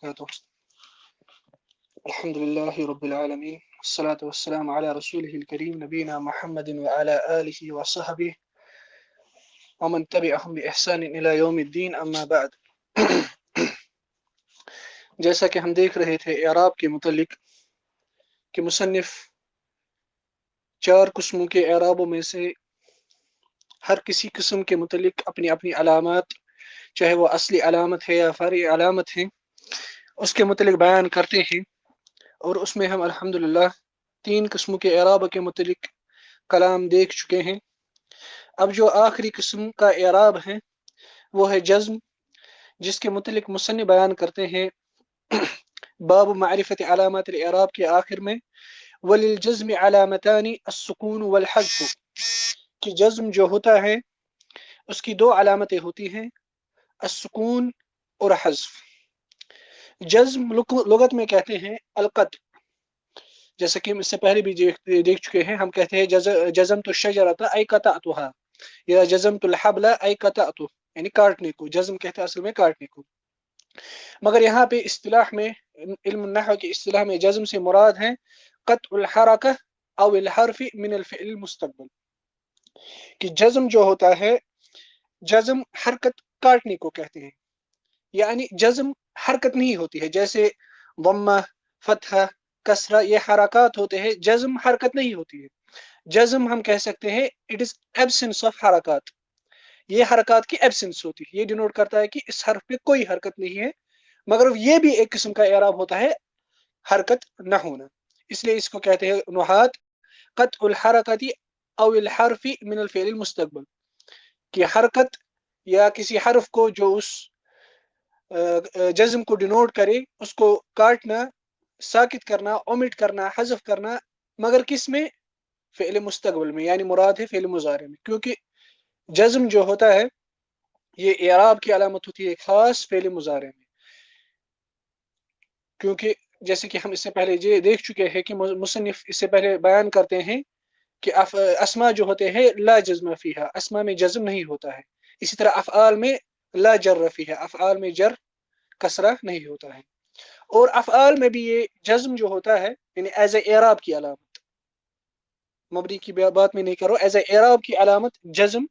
وبركاته. الحمد لله رب العالمين والصلاة والسلام على رسوله الكريم نبينا محمد وعلى آله وصحبه ومن تبعهم بإحسان إلى يوم الدين أما بعد. جیسا کہ ہم دیکھ رہے تھے اعراب کے متعلق کہ مصنف 4 قسموں کے اعرابوں میں سے ہر کسی قسم کے متعلق اپنی اپنی علامات، چاہے وہ اصلی علامت ہے یا فرعی علامت ہے، اس کے متعلق بیان کرتے ہیں. اور اس میں ہم الحمدللہ 3 قسموں کے اعراب کے متعلق کلام دیکھ چکے ہیں. اب جو آخری قسم کا اعراب ہے وہ ہے جزم، جس کے متعلق مصنف بیان کرتے ہیں باب معرفت علامات الاعراب کے آخر میں وللجزم علامتان السکون والحذف، کہ جزم جو ہوتا ہے اس کی 2 علامتیں ہوتی ہیں، السکون اور حذف. جزم لغت میں کہتے ہیں القط، جیسا کہ ہم اس سے پہلے بھی دیکھ چکے ہیں. ہم کہتے ہیں جزمت الشجرۃ ای قطعتها، یا جزمت الحبل ای قطعت، یعنی کاٹنے کو جزم کہتے ہیں اصل میں کاٹنے کو. مگر یہاں پہ اصطلاح میں، علم النحو کی اصطلاح میں جزم سے مراد ہے قطع الحرکہ او الحرف من الفعل المستقبل، کہ جزم جو ہوتا ہے، جزم حرکت کاٹنے کو کہتے ہیں. یعنی جزم حرکت نہیں ہوتی ہے، جیسے ضمہ، فتحہ، کسرہ، یہ حرکات ہوتے ہیں، جزم حرکت نہیں ہوتی ہے. جزم ہم کہہ سکتے ہیں اٹ از ایبسنس آف حرکات، یہ حرکات کی ایبسنس ہوتی ہے. یہ ڈینوٹ کرتا ہے کہ اس حرف پہ کوئی حرکت نہیں ہے. مگر یہ بھی ایک قسم کا اعراب ہوتا ہے حرکت نہ ہونا، اس لیے اس کو کہتے ہیں نحات قطع الحرکت او الحرف من الفعل المستقبل، کہ حرکت یا کسی حرف کو جو اس جزم کو ڈینوٹ کرے اس کو کاٹنا، ساکت کرنا، اومٹ کرنا، حذف کرنا، مگر کس میں؟ فعل مستقبل میں، یعنی مراد ہے فعل مضارع میں. کیونکہ جزم جو ہوتا ہے یہ اعراب کی علامت ہوتی ہے خاص فعل مضارع میں. کیونکہ جیسے کہ ہم اس سے پہلے یہ دیکھ چکے ہیں کہ مصنف اس سے پہلے بیان کرتے ہیں کہ اسما جو ہوتے ہیں لا جزم فیہا، اسما میں جزم نہیں ہوتا ہے. اسی طرح افعال میں لا جر فیہا، افعال میں جر کسرہ نہیں ہوتا ہے. اور افعال میں بھی یہ جزم جو ہوتا ہے یعنی ایز اے اعراب کی علامت، مبنی کی بات میں نہیں کرو، ایز اے اعراب کی علامت جزم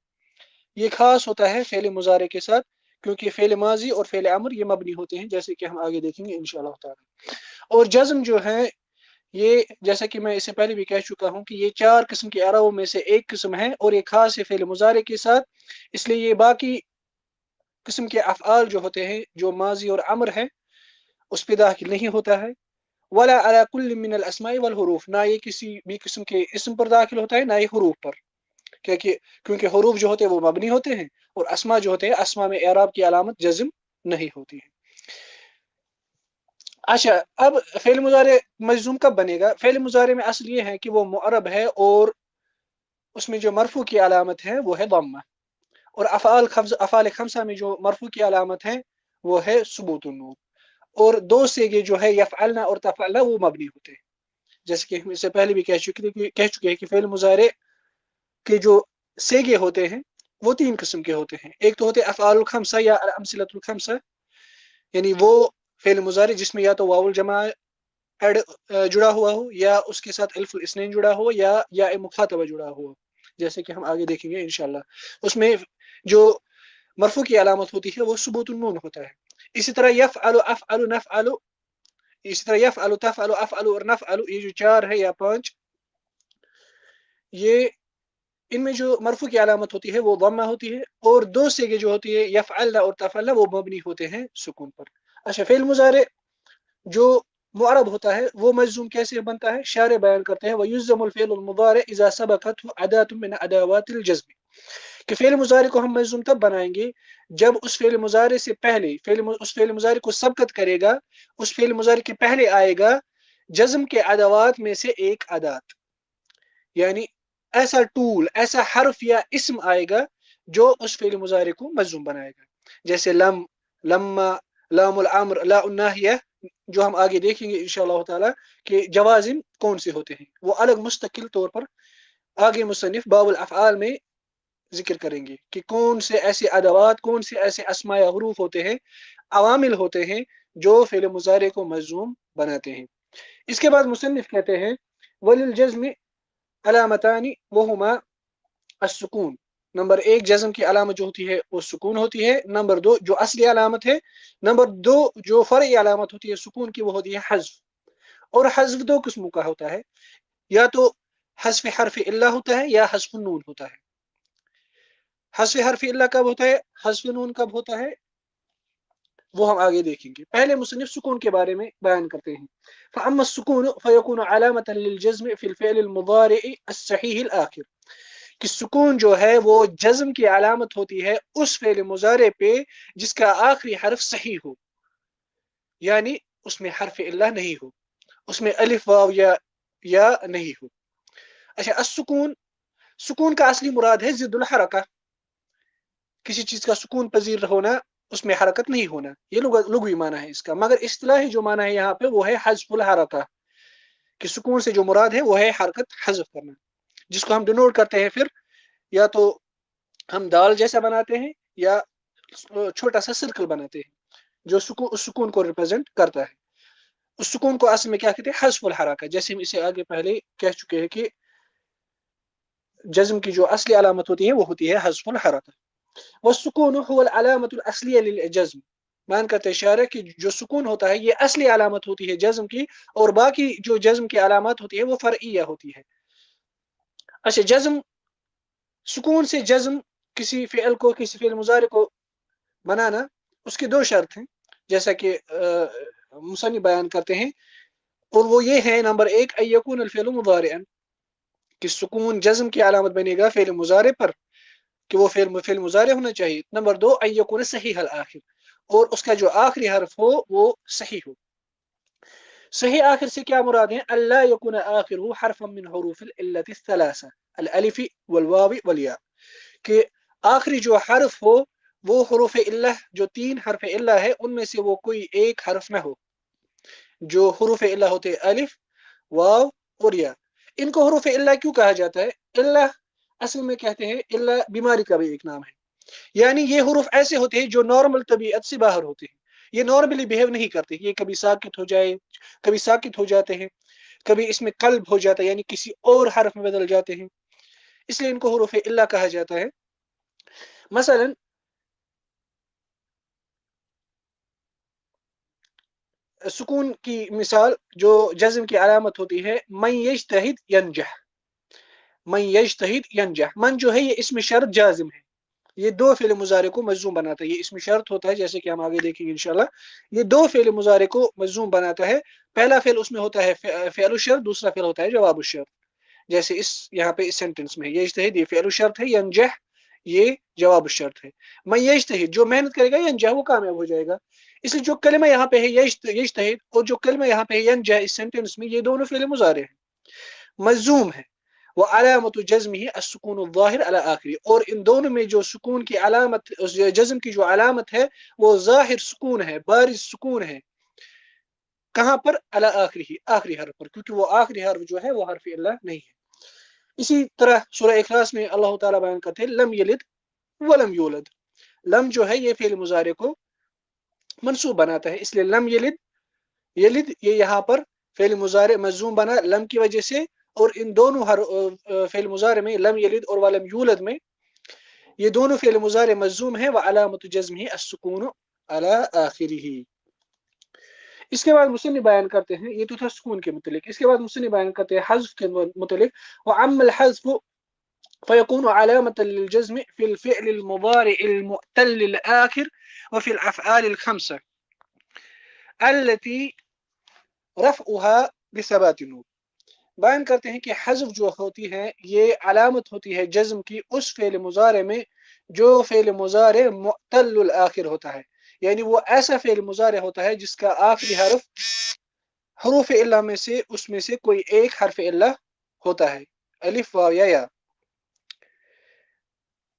یہ خاص ہوتا ہے فعل مضارع کے ساتھ، کیونکہ فعل ماضی اور فعل امر یہ مبنی ہوتے ہیں، جیسے کہ ہم آگے دیکھیں گے انشاءاللہ تعالی. اور جزم جو ہے یہ، جیسا کہ میں اس سے پہلے بھی کہہ چکا ہوں کہ یہ 4 قسم کے اعرابوں میں سے ایک قسم ہے، اور یہ خاص ہے فعل مضارع کے ساتھ. اس لیے یہ باقی قسم کے افعال جو ہوتے ہیں جو ماضی اور امر ہے اس پہ داخل نہیں ہوتا ہے. ولا على كل من الاسماء والحروف، نہ یہ کسی بھی قسم کے اسم پر داخل ہوتا ہے، نہ یہ حروف پر، کیونکہ حروف جو ہوتے ہیں وہ مبنی ہوتے ہیں، اور اسما جو ہوتے ہیں اسما میں اعراب کی علامت جزم نہیں ہوتی ہے. اچھا، اب فعل مضارع مجزوم کب بنے گا؟ فعل مضارع میں اصل یہ ہے کہ وہ معرب ہے اور اس میں جو مرفوع کی علامت ہے وہ ہے ضمہ، اور افعال خمسہ میں جو مرفوع کی علامت ہے وہ ہے ثبوت النون. اور 2 سیغے جو ہے یفعلنا اور تفعلنا وہ مبنی ہوتے ہیں، جیسے کہ ہم اس سے پہلے بھی کہہ چکے ہیں کہ فعل مضارع کے جو سیغے ہوتے ہیں وہ 3 قسم کے ہوتے ہیں. ایک تو ہوتے ہیں افعال الخمسہ یا الامثلۃ الخمسہ، یعنی وہ فعل مضارع جس میں یا تو واو الجماع جڑا ہوا ہو، یا اس کے ساتھ الف الاثنین جڑا ہو، یا مخاطبہ جڑا ہو، جیسے کہ ہم آگے دیکھیں گے انشاءاللہ. اس میں جو مرفوع کی علامت ہوتی ہے وہ ثبوت النون ہوتا ہے. اسی طرح یفعل، افعل، نفعل، اسی طرح یفعل، تفعل، افعل اور نفعل، یہ جو 4 ہے یا 5، یہ ان میں جو مرفوع کی علامت ہوتی ہے وہ ضمہ ہوتی ہے، اور 2 سیغے جو ہوتی ہے یفعلنا اور تفعلنا وہ مبنی ہوتے ہیں سکون پر. اچھا، فعل مضارع جو معرب ہوتا ہے وہ مجزوم کیسے بنتا ہے؟ شارح بیان کرتے ہیں وَيُجْزَمُ الْفِعْلُ الْمُضَارِعُ إِذَا سَبَقَتْهُ أَدَاةٌ مِنْ أَدَوَاتِ الْجَزْمِ، کہ فعل مضارع کو ہم مجزوم تب بنائیں گے جب اس فعل مضارع سے پہلے اس فعل مضارع کو سبقت کرے گا، اس فعل مضارع کے پہلے آئے گا جزم کے ادوات میں سے ایک ادات، یعنی ایسا ٹول، ایسا حرف یا اسم آئے گا جو اس فعل مضارع کو مجزوم بنائے گا، جیسے لم، لما، لام الامر، لا الناہیہ، جو ہم آگے دیکھیں گے انشاءاللہ تعالی کہ جوازم کون سے ہوتے ہیں، وہ الگ مستقل طور پر آگے مصنف باب الافعال میں ذکر کریں گے کہ کون سے ایسے ادوات، کون سے ایسے اسماء یا حروف ہوتے ہیں، عوامل ہوتے ہیں جو فعل مضارع کو مجزوم بناتے ہیں۔ اس کے بعد مصنف کہتے ہیں وللجزم علامتان وہما السکون، نمبر ایک جزم کی علامت جو ہوتی ہے وہ سکون ہوتی ہے، نمبر دو جو اصلی علامت ہے، نمبر دو جو فرعی علامت ہوتی ہے سکون کی وہ ہوتی ہے حذف۔ اور حذف دو قسموں کا ہوتا ہے، یا تو حذف حرف اللہ ہوتا ہے یا حذف نون ہوتا ہے۔ حذف حرف اللہ کب ہوتا ہے، حذف نون کب ہوتا ہے، وہ ہم آگے دیکھیں گے۔ پہلے مصنف سکون کے بارے میں بیان کرتے ہیں۔ فأما السکون فیکون علامة للجزم فی الفعل المضارع الصحیح الآخر، کہ سکون جو ہے وہ جزم کی علامت ہوتی ہے اس فعل مضارع پہ جس کا آخری حرف صحیح ہو، یعنی اس میں حرف اللہ نہیں ہو، اس میں الف واو یا نہیں ہو۔ اچھا، السکون، سکون کا اصلی مراد ہے ضد الحرکہ، کسی چیز کا سکون پذیر ہونا، اس میں حرکت نہیں ہونا، یہ لغوی معنی ہے اس کا، مگر اصطلاحی جو معنی ہے یہاں پہ وہ ہے حذف الحرکہ، کہ سکون سے جو مراد ہے وہ ہے حرکت حذف کرنا، جس کو ہم ڈینوٹ کرتے ہیں پھر یا تو ہم دال جیسا بناتے ہیں یا چھوٹا سا سرکل بناتے ہیں جو اس سکون کو ریپرزینٹ کرتا ہے۔ اس سکون کو اصل میں کیا کہتے ہیں، حذف الحرکہ، جیسے ہم اسے آگے پہلے کہہ چکے ہیں کہ جزم کی جو اصلی علامت ہوتی ہے وہ ہوتی ہے حذف الحرکہ۔ والسکون هو العلامة الأصلية للجزم، مان کرتے اشارہ کہ جو سکون ہوتا ہے یہ اصلی علامت ہوتی ہے جزم کی، اور باقی جو جزم کی علامات ہوتی ہے وہ فرعیہ ہوتی ہے۔ اچھا، جزم، سکون سے جزم کسی فعل کو، کسی فعل مضارع کو بنانا، اس کی دو شرط ہیں جیسا کہ مصنف بیان کرتے ہیں، اور وہ یہ ہے نمبر ایک ان یکون الفعل مضارعا، کہ سکون جزم کی علامت بنے گا فعل مضارع پر، کہ وہ فعل مضارع ہونا چاہیے۔ نمبر دو ان یکون صحیح الآخر، اور اس کا جو آخری حرف ہو وہ صحیح ہو۔ صحیح آخر سے کیا مراد ہے، اللہ یکون آخرہ حرفا من حروف العلت الثلاثہ الالف والواو والیاء، کہ آخری جو حرف ہو وہ حروف علہ، جو تین حرف علہ ہے ان میں سے وہ کوئی ایک حرف نہ ہو۔ جو حروف علہ ہوتے الف، واو اور یا، ان کو حروف علہ کیوں کہا جاتا ہے؟ علہ اصل میں کہتے ہیں، علہ بیماری کا بھی ایک نام ہے، یعنی یہ حروف ایسے ہوتے ہیں جو نارمل طبیعت سے باہر ہوتے ہیں، یہ نارملی بیہیو نہیں کرتے، یہ کبھی ساکت ہو جائے، کبھی ساکت ہو جاتے ہیں، کبھی اس میں قلب ہو جاتا ہے یعنی کسی اور حرف میں بدل جاتے ہیں، اس لیے ان کو حروف علہ کہا جاتا ہے۔ مثلا سکون کی مثال جو جزم کی علامت ہوتی ہے، من یجتہد ینجح، من یجتہد ینجح، من جو ہے یہ اسم شرط جازم ہے، یہ دو فعل مضارع کو مجزوم بناتا ہے، یہ اسم شرط ہوتا ہے جیسے کہ ہم آگے دیکھیں گے انشاءاللہ، یہ دو فعل مضارع کو مجزوم بناتا ہے، پہلا فعل اس میں ہوتا ہے فعل الشرط، دوسرا فعل ہوتا ہے جواب الشرط، جیسے اس یہاں پہ اس سینٹنس میں یجتہد یہ فعل الشرط ہے، ینجح یہ جواب الشرط ہے۔ من یجتہد جو محنت کرے گا، ینجح وہ کامیاب ہو جائے گا، اس لیے جو کلمہ یہاں پہ ہے یجتہد اور جو کلمہ یہاں پہ ہے ینجح اس سینٹنس میں، یہ دونوں فعل مضارع ہیں، مجزوم ہے، وہ علامت جزم ہی السکون الظاہر علی آخری، اور ان دونوں میں جو سکون کی علامت، جزم کی جو علامت ہے وہ ظاہر سکون ہے، بارز سکون ہے، کہاں پر، علی آخری ہی، آخری حرف پر، کیونکہ وہ آخری حرف جو ہے وہ حرف اللہ نہیں ہے۔ اسی طرح سورہ اخلاص میں اللہ تعالیٰ بیان کرتے ہیں لم یلد ولم یولد، لم جو ہے یہ فعل مضارع کو منصوب بناتا ہے، اس لیے لم یلد، یلد یہ یہاں پر فعل مضارع مجزوم بنا لم کی وجہ سے، اور ان دونوں فعل مضارع میں لم یلد اور ولم یولد میں یہ دونوں فعل مضارع مجزوم ہیں، وعلامت جزمہ السکون علی آخرہ۔ اس کے بعد مصنف بیان کرتے ہیں، یہ تو تھا سکون کے متعلق، اس کے بعد مصنف بیان کرتے ہیں حذف کے متعلق، وعم الحذف فيكون علامة للجزم في الفعل المضارع المعتل الآخر وفي الأفعال الخمسة التي رفعها بثبات النون۔ بیان کرتے ہیں کہ حذف جو ہوتی ہے یہ علامت ہوتی ہے جزم کی اس فعل مضارع میں جو فعل مضارع معتل الآخر ہوتا ہے، یعنی وہ ایسا فعل مضارع ہوتا ہے جس کا آخری حرف حروف علہ میں سے اس میں سے کوئی ایک حرف علہ ہوتا ہے، الف واو یا۔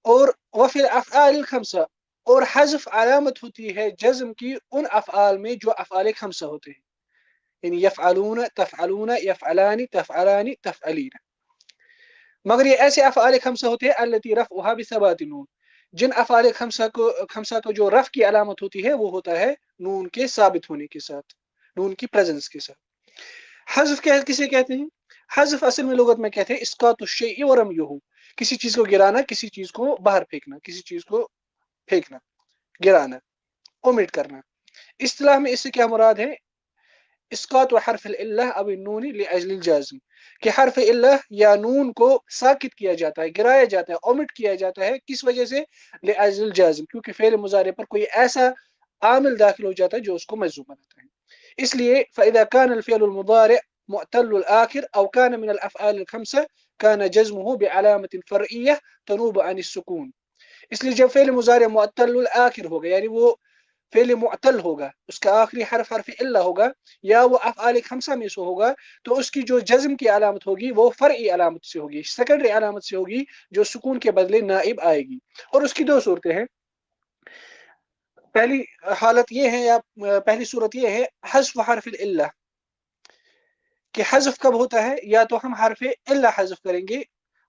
اور وفی الافعال الخمسہ، اور حذف علامت ہوتی ہے جزم کی ان افعال میں جو افعال خمسہ ہوتے ہیں، یعنی یفعلون، تفعلون، یفعلان، تفعلان، تفعلین، مگر یہ ایسے افعال خمسہ ہوتے ہیں التی رفعها بثبات النون، جن افعال خمسہ کو جو رف کی علامت ہوتی ہے وہ ہوتا ہے نون کے ثابت ہونے کے ساتھ، نون کی پریزنس کے ساتھ۔ حذف کسے کہتے ہیں؟ حذف اصل میں لغت میں کہتے ہیں اسقاط الشیء ورمیہ، کسی چیز کو گرانا، کسی چیز کو باہر پھینکنا، کسی چیز کو پھینکنا، گرانا، اومٹ کرنا۔ اصطلاح میں اس سے کیا مراد ہے؟ اسقاط حرف العلہ او النون لاجل الجازم، کہ حرف علہ یا نون کو ساکت کیا جاتا ہے، گرایا جاتا ہے، اومٹ کیا جاتا ہے، کس وجہ سے؟ لاجل الجازم، کیونکہ فعل مضارع پر کوئی ایسا عامل داخل ہو جاتا ہے جو اس کو مجزوم بناتا ہے۔ اس لیے فاذا كان الفعل المضارع معتل الاخر او كان من الافعال الخمسه كان جزمه بعلامه فرعيه تنوب عن السكون، اس لیے جب فعل مضارع معتل الاخر ہوگا، یعنی وہ فعل معتل ہوگا، اس کا آخری حرف حرف علہ ہوگا، یا وہ افعال خمسہ میں سے ہوگا، تو اس کی جو جزم کی علامت ہوگی وہ فرعی علامت سے ہوگی، سیکنڈری علامت سے ہوگی، جو سکون کے بدلے نائب آئے گی۔ اور اس کی دو صورتیں ہیں، پہلی حالت یہ ہے، یا پہلی صورت یہ ہے حذف حرف العلہ، کہ حذف کب ہوتا ہے؟ یا تو ہم حرف علہ حذف کریں گے،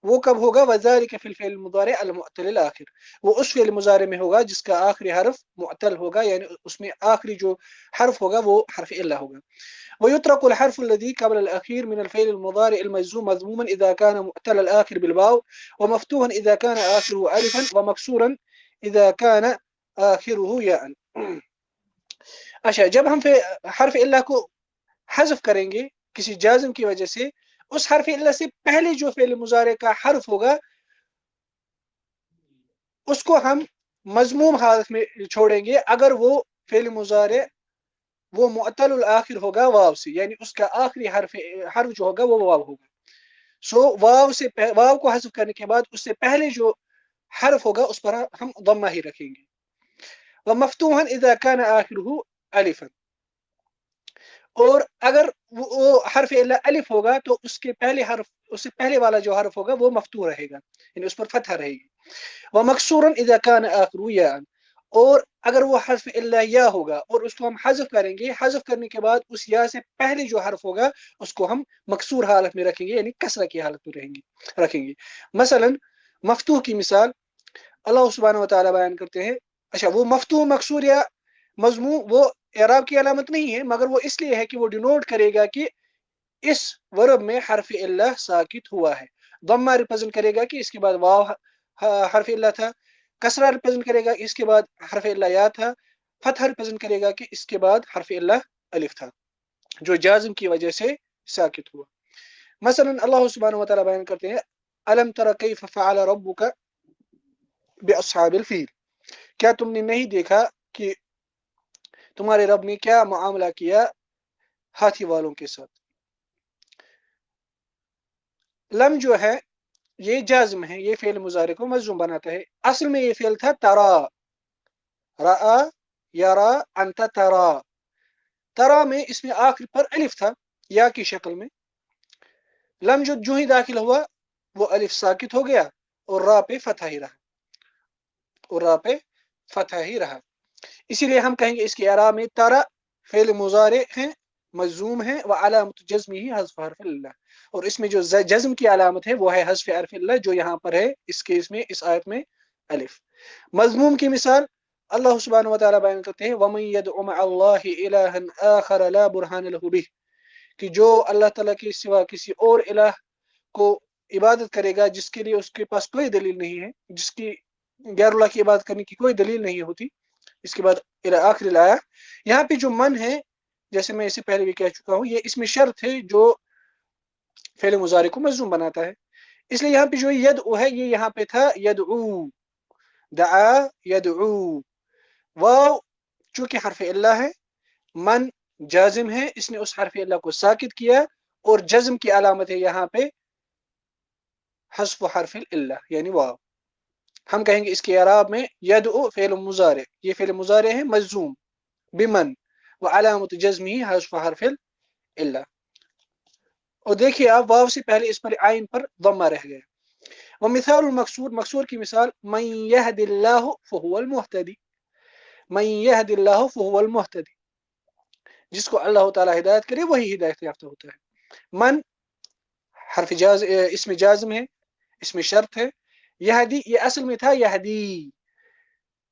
وہ کب ہوگا؟ وذالک فی الفعل المضارع المعتل الاخر، وہ اس فعل مضارع میں ہوگا جس کا آخری حرف معتل ہوگا، یعنی اس میں آخری جو حرف ہوگا وہ حرف علہ ہوگا۔ ويترك الحرف الذي قبل الأخير من الفعل المضارع المجزوم مضموما إذا كان معتل الآخر بالواو، ومفتوحا إذا كان آخره ألفا، ومكسورا إذا كان آخره ياء۔ اچھا، جب ہم حرف علہ کو حذف کریں گے کسی جازم کی وجہ سے، اس حرف علہ سے پہلے جو فعل مضارع کا حرف ہوگا اس کو ہم مضموم حالت میں چھوڑیں گے اگر وہ فعل مضارع وہ معتل الآخر ہوگا واو سے، یعنی اس کا آخری حرف جو ہوگا وہ واو ہوگا۔ سو واو کو حذف کرنے کے بعد اس سے پہلے جو حرف ہوگا اس پر ہم ضمہ ہی رکھیں گے۔ ومفتوحا اذا كان آخره الفا، اور اگر وہ حرف علہ الف ہوگا تو اس کے پہلے حرف، اس سے پہلے والا جو حرف ہوگا وہ مفتوح رہے گا، یعنی اس پر فتحہ رہے گی۔ ومکسورا اذا كان آخره یاء، اور اگر وہ حرف علہ یا ہوگا اور اس کو ہم حذف کریں گے، حذف کرنے کے بعد اس یا سے پہلے جو حرف ہوگا اس کو ہم مکسور حالت میں رکھیں گے، یعنی کسرہ کی حالت میں رکھیں گے۔ مثلا مفتوح کی مثال اللہ سبحانہ و تعالیٰ بیان کرتے ہیں، اچھا وہ مفتوح، مکسور یا مضموم وہ اعراب کی علامت نہیں ہے، مگر وہ اس لیے ہے کہ وہ ڈینوٹ کرے گا کہ اس ورب میں حرف علہ ساکت ہوا ہے۔ ضمہ ریپرزنٹ کرے گا کہ اس کے بعد واو حرف علہ تھا، کسرہ ریپرزنٹ کرے گا اس کے بعد حرف علہ یا تھا، فتح ریپرزنٹ کرے گا کہ اس کے بعد حرف علہ الف تھا، جو جازم کی وجہ سے ساکت ہوا۔ مثلا اللہ سبحانہ و تعالیٰ بیان کرتے ہیں الم تر کیف فعل ربک باصحاب الفیل، کیا تم نے نہیں دیکھا کہ تمہارے رب نے کیا معاملہ کیا ہاتھی والوں کے ساتھ۔ لم جو ہے یہ جازم ہے، یہ فعل مضارع کو مجزوم بناتا ہے، اصل میں یہ فعل تھا ترا، رأى یرا انت ترا، ترا میں اس میں آخر پر الف تھا یا کی شکل میں، لم جو ہی داخل ہوا وہ الف ساکت ہو گیا اور را پہ فتح ہی رہا، اسی لیے ہم کہیں گے اس کے اعراب میں ترا فعل مضارع ہے، مجزوم ہے، وعلامت جزمہ حذف حرف اللہ، اور اس میں جو جزم کی علامت ہے وہ ہے حذف حرف اللہ، جو یہاں پر ہے اس کیس میں، اس آیت میں الف۔ مضموم کی مثال اللہ سبحانہ و تعالیٰ بیان کرتے ہیں وَمَن يَدْعُ مَعَ اللَّهِ إِلَٰهًا آخَرَ لَا بُرْهَانَ لَهُ بِهِ، کہ جو اللہ تعالیٰ کے سوا کسی اور الہ کو عبادت کرے گا جس کے لیے اس کے پاس کوئی دلیل نہیں ہے، جس کی غیر اللہ کی عبادت کرنے کی کوئی دلیل نہیں ہوتی، اس کے بعد آخر الآیہ۔ یہاں پہ جو من ہے، جیسے میں اسے پہلے بھی کہہ چکا ہوں، یہ اس میں شرط ہے جو فعل مضارع کو مجزوم بناتا ہے، اس لیے یہاں پہ جو یدعو ہے یہ یہاں پہ تھا یدعو، دعا یدعو، واو چونکہ حرف علہ ہے، من جازم ہے، اس نے اس حرف علہ کو ساکت کیا، اور جزم کی علامت ہے یہاں پہ حذف حرف العلہ یعنی واو۔ ہم کہیں گے اس کے اعراب میں یدعو فعل مضارع، یہ فعل مضارع ہے مجزوم بمن وعلامت جزمہ حذف حرف العلہ، اور دیکھیے آپ واو سے پہلے اس پر عین پر ضمہ رہ گیا۔ ومثال المکسور، مکسور کی مثال من یہد اللہ فہو المہتدی، من یہد اللہ فہو المہتدی، جس کو اللہ تعالیٰ ہدایت کرے وہی ہدایت یافتہ ہوتا ہے۔ من حرف اس میں جازم ہے، اس میں شرط ہے، یہدی یہ اصل میں تھا یہدی،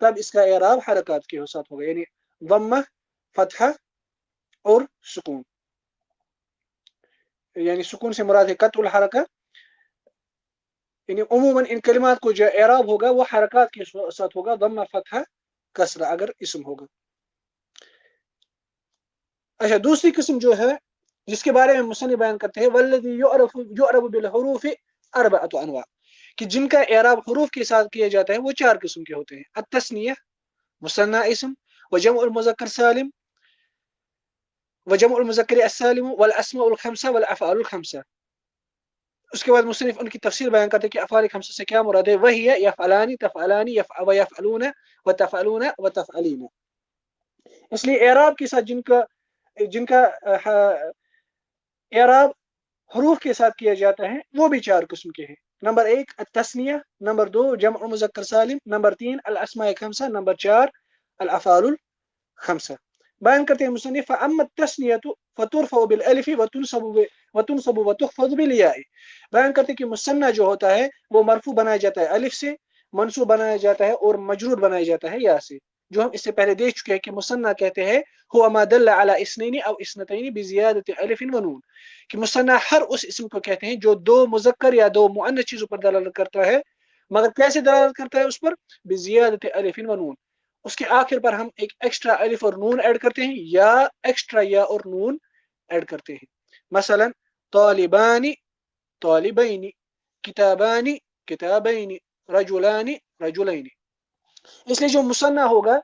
تب اس کا اعراب حرکات کے ساتھ ہوگا، یعنی ضمہ، فتحہ اور سکون. یعنی سکون سے مراد ہے قطع الحرکہ. یعنی عموماً ان کلمات کو جو اعراب ہوگا وہ حرکات کے ساتھ ہوگا، ضمہ، فتحہ، کسرہ اگر اسم ہوگا. اچھا، دوسری قسم جو ہے جس کے بارے میں مصنف بیان کرتے ہیں والذی یعرف بالحروف اربعۃ انواع، کہ جن کا اعراب حروف کے ساتھ کیا جاتا ہے وہ 4 قسم کے ہوتے ہیں. التثنیہ، مثنیٰ اسم، وجمع المذکر سالم، وجمع المذکر السالم، والاسماء الخمسہ، والافعال الخمسہ. اس کے بعد مصنف ان کی تفسیر بیان کرتے ہیں کہ افعال خمسہ سے کیا مراد ہے. وہی یفعلان، تفعلان، ویفعلون، وتفعلون، وتفعلین. اس لیے اعراب کے ساتھ جن کا اعراب حروف کے ساتھ کیا جاتا ہے وہ بھی 4 قسم کے ہیں. نمبر 1 التثنیہ، نمبر 2 جمع مذکر سالم، نمبر 3 الاسماء خمسہ، نمبر 4 الافعال الخمسہ. بیان کرتے ہیں مصنف فاما التثنیہ فترفع بالالف وتنصب وتخفض بالیاء. بیان کرتے ہیں کہ مثنیٰ جو ہوتا ہے وہ مرفوع بنایا جاتا ہے الف سے، منصوب بنایا جاتا ہے اور مجرور بنایا جاتا ہے یا سے. جو ہم اس سے پہلے دیکھ چکے ہیں کہ مثنیٰ کہتے ہیں هو ما دل على اثنين او اثنتين بزيادة الف ونون، کہ مثنیٰ ہر اس اسم کو کہتے ہیں جو 2 مذکر یا 2 مؤنث چیزوں پر دلالت کرتا ہے، مگر کیسے دلالت کرتا ہے اس پر؟ بزیادت الف ونون، اس کے آخر پر ہم ایک ایکسٹرا الف اور نون ایڈ کرتے ہیں یا ایکسٹرا یا اور نون ایڈ کرتے ہیں. مثلا طالبان، طالبین، کتابان، کتابین، رجلان، رجلین. اس لیے جو مثنیٰ ہوگا،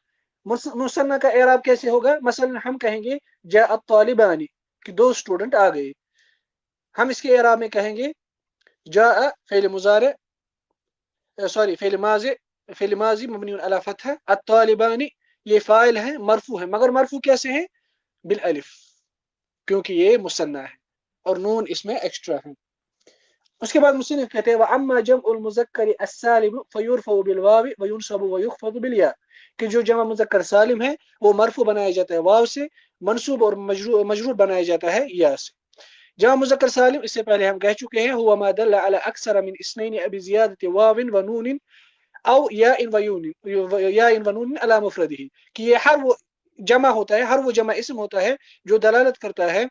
مثنیٰ کا اعراب کیسے ہوگا؟ مثلا ہم کہیں گے جاء الطالبان، کہ 2 اسٹوڈنٹ آ گئے. ہم اس کے اعراب میں کہیں گے جاء فعل مضارع، فعل ماضی مبنی علی فتح، الطالبان یہ فاعل ہے، مرفوع ہے، مگر مرفوع کیسے ہیں؟ بالالف، کیونکہ یہ مثنیٰ ہے اور نون اس میں ایکسٹرا ہے. اس کے بعد مصنف کہتے ہیں وَأَمَّا جَمْعُ الْمُذَكَّرِ السَّالِمُ فَيُرْفَعُ بِالْوَاوِ وَيُنْصَبُ وَيُخْفَضُ بِالْيَاءِ، کہ جو جمع مذکر سالم ہے وہ مرفوع بنایا جاتا ہے واو سے، منصوب اور مجرور بنایا جاتا ہے یا سے. جمع مذکر سالم اس سے پہلے ہم کہہ چکے ہیں هو ما دل على اکثر من اثنين بزیادة واو ونون او یا ونون على مفرده، کہ یہ ہر وہ جمع ہوتا ہے، ہر وہ جمع اسم ہوتا ہے جو دلالت کرتا ہے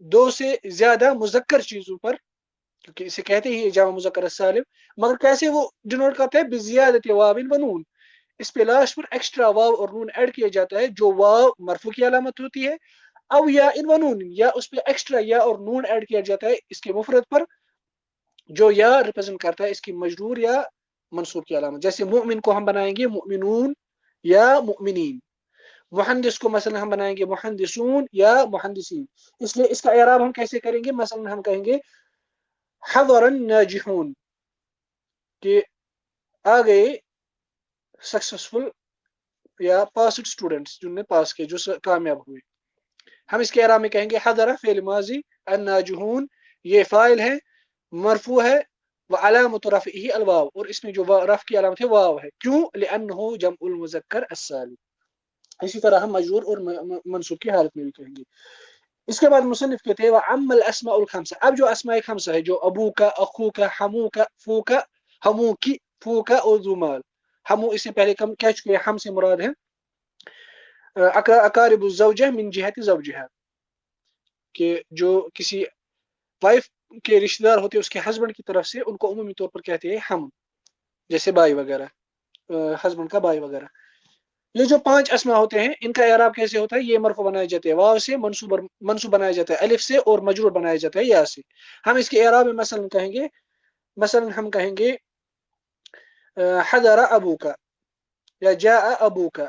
2 سے زیادہ مذکر چیزوں پر، کیونکہ اسے کہتے ہیں جمع مذکر السالم، مگر کیسے وہ ڈینوٹ کرتا ہے؟ بزیادت واو ونون، اس پہ لاسٹ پر ایکسٹرا واو اور نون ایڈ کیا جاتا ہے جو واو مرفوع کی علامت ہوتی ہے، او یا ونون، یا اس پہ ایکسٹرا یا اور نون ایڈ کیا جاتا ہے اس کے مفرد پر جو یا ریپرزینٹ کرتا ہے اس کی مجرور یا منصوب کی علامت. جیسے مؤمن کو ہم بنائیں گے مؤمنون یا مؤمنین، مہندس کو مثلا ہم بنائیں گے مہندسون یا مہندسین. اس لیے اس کا اعراب ہم کیسے کریں گے؟ مثلا ہم کہیں گے حضر الناجحون، کہ آ گئے سکسیسفل یا پاسڈ اسٹوڈنٹس، جن نے پاس کیے، جو کامیاب ہوئے. ہم اس کے اعراب میں کہیں گے حضر فعل ماضی، الناجحون یہ فاعل ہے، مرفوع ہے، وعلامۃ رفعہ الواو، اور اس میں جو رفع کی علامت ہے واو ہے. کیوں؟ لانہ جمع المذکر السالم. اسی طرح ہم مجرور اور منصوب کی حالت میں بھی کہیں گے. اس کے بعد مصنف کہتے ہیں وَأَمَّا الْأَسْمَاءُ الْخَمْسَةُ، اب جو اسماء خمسہ ہے، جو ابو کا، اخو کا، ہمو کا، فو کا، ہمو کی، فو کا اور ذمال. ہمو اس سے پہلے کم کہہ چکے ہیں، ہم سے مراد ہے اقارب الزوجہ من جہت زوجہا، کہ جو کسی وائف کے رشتہ دار ہوتے ہیں اس کے ہسبینڈ کی طرف سے، ان کو عمومی طور پر کہتے ہیں ہم، جیسے بھائی وغیرہ، ہسبینڈ کا بھائی وغیرہ. یہ جو 5 اسماء ہوتے ہیں ان کا اعراب کیسے ہوتا ہے؟ یہ مرفوع بنائے جاتے ہیں واو سے، منصوب بنایا جاتا ہے الف سے، اور مجرور بنایا جاتا ہے یا سے. ہم اس کے اعراب میں مثلا کہیں گے، مثلا ہم کہیں گے حضر ابو کا یا جاء ابو کا.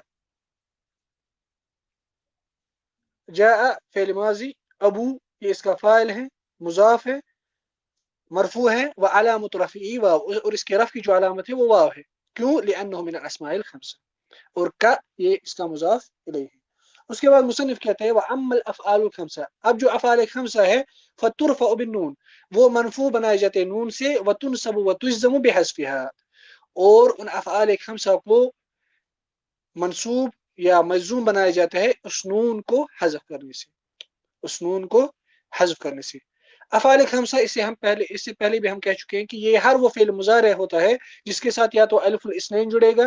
جاء فعل ماضی، ابو یہ اس کا فاعل ہے، مضاف ہے، مرفوع ہے، وعلامۃ رفعہ واو، اور اس کے رفع کی جو علامت ہے وہ واو ہے. کیوں؟ لانہ من الاسماء الخمسہ، اور کا یہ اس کا مضاف الیہ ہے. اس کے بعد مصنف کہتے ہیں وَأَمَّا الْأَفْعَالُ الْخَمْسَةُ، اب جو افعال خمسہ ہے فَتُرْفَعُ بِالنُّونِ، وہ منفوع بنائے جاتے ہیں نون سے، وَتُنْصَبُ وَتُجْزَمُ بِحَذْفِهَا، اور ان افعال خمسہ کو منصوب یا مجزوم بنایا جاتا ہے اس نون کو حذف کرنے سے، اس نون کو حذف کرنے سے. افعال خمسہ اس سے پہلے بھی ہم کہہ چکے ہیں کہ یہ ہر وہ فعل مضارع ہوتا ہے جس کے ساتھ یا تو الف الاثنین جڑے گا،